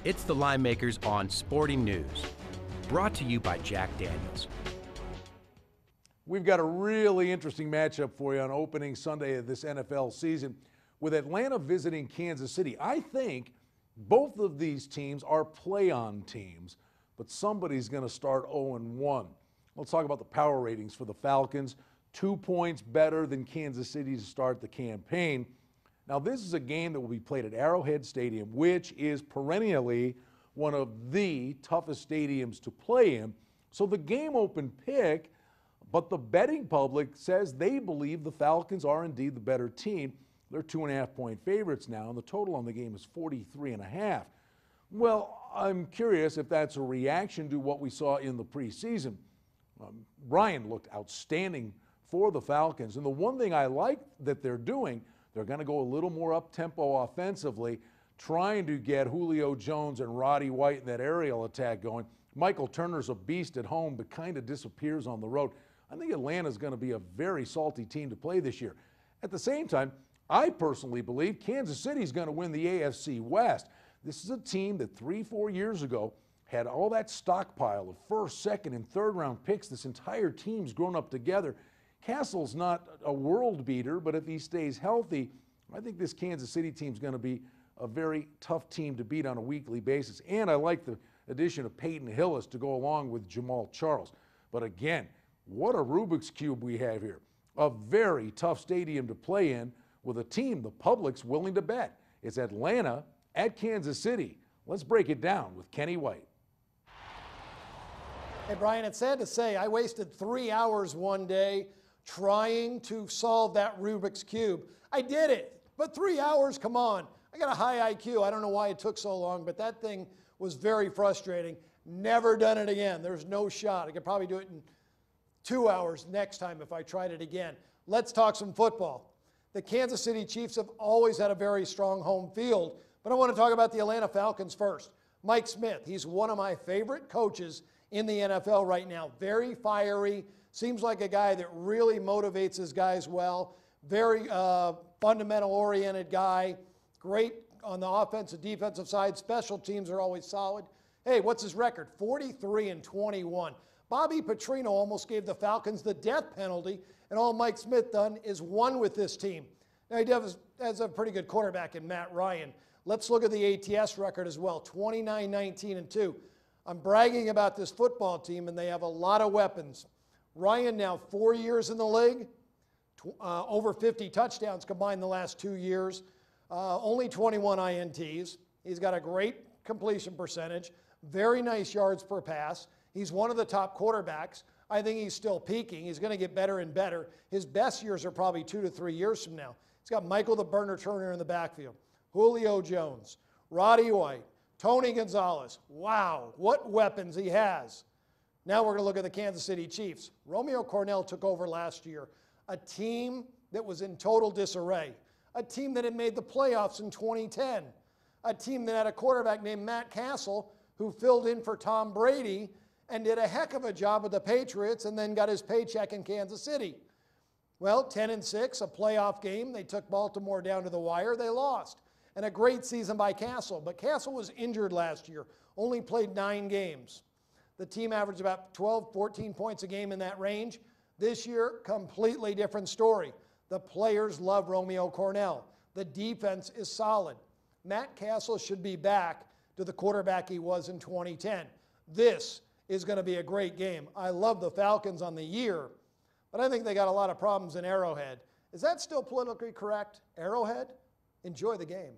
It's the Linemakers on Sporting News, brought to you by Jack Daniels. We've got a really interesting matchup for you on opening Sunday of this NFL season with Atlanta visiting Kansas City. I think both of these teams are play-on teams, but somebody's going to start 0-1. Let's talk about the power ratings for the Falcons. 2 points better than Kansas City to start the campaign. Now, this is a game that will be played at Arrowhead Stadium, which is perennially one of the toughest stadiums to play in. So the game open pick, but the betting public says they believe the Falcons are indeed the better team. They're 2.5-point favorites now, and the total on the game is 43.5. Well, I'm curious if that's a reaction to what we saw in the preseason. Ryan looked outstanding for the Falcons, and the one thing I like that they're doing, they're going to go a little more up-tempo offensively, trying to get Julio Jones and Roddy White in that aerial attack going. Michael Turner's a beast at home, but kind of disappears on the road. I think Atlanta's going to be a very salty team to play this year. At the same time, I personally believe Kansas City's going to win the AFC West. This is a team that 3-4 years ago had all that stockpile of first, second, and third round picks. This entire team's grown up together. Castle's not a world beater, but if he stays healthy, I think this Kansas City team's going to be a very tough team to beat on a weekly basis. And I like the addition of Peyton Hillis to go along with Jamal Charles. But again, what a Rubik's Cube we have here. A very tough stadium to play in with a team the public's willing to bet. It's Atlanta at Kansas City. Let's break it down with Kenny White. Hey, Brian, it's sad to say I wasted 3 hours one day trying to solve that Rubik's Cube. I did it, but 3 hours, come on. I got a high IQ. I don't know why it took so long, but that thing was very frustrating. Never done it again. There's no shot. I could probably do it in 2 hours next time if I tried it again. Let's talk some football. The Kansas City Chiefs have always had a very strong home field, but I want to talk about the Atlanta Falcons first. Mike Smith, he's one of my favorite coaches in the NFL right now. Very fiery. Seems like a guy that really motivates his guys well. Very fundamental-oriented guy. Great on the offensive, defensive side. Special teams are always solid. Hey, what's his record? 43-21. Bobby Petrino almost gave the Falcons the death penalty, and all Mike Smith done is won with this team. Now, he has a pretty good quarterback in Matt Ryan. Let's look at the ATS record as well, 29-19-2. I'm bragging about this football team, and they have a lot of weapons. Ryan now 4 years in the league, over 50 touchdowns combined the last 2 years, only 21 INTs. He's got a great completion percentage, very nice yards per pass. He's one of the top quarterbacks. I think he's still peaking. He's going to get better and better. His best years are probably 2 to 3 years from now. He's got Michael the Burner Turner in the backfield, Julio Jones, Roddy White, Tony Gonzalez. Wow, what weapons he has. Now we're going to look at the Kansas City Chiefs. Romeo Cornell took over last year, a team that was in total disarray, a team that had made the playoffs in 2010, a team that had a quarterback named Matt Castle who filled in for Tom Brady and did a heck of a job with the Patriots and then got his paycheck in Kansas City. Well, 10-6, a playoff game. They took Baltimore down to the wire. They lost. And a great season by Castle. But Castle was injured last year, only played 9 games. The team averaged about 12, 14 points a game in that range. This year, completely different story. The players love Romeo Cornell. The defense is solid. Matt Castle should be back to the quarterback he was in 2010. This is going to be a great game. I love the Falcons on the year, but I think they got a lot of problems in Arrowhead. Is that still politically correct? Arrowhead? Enjoy the game.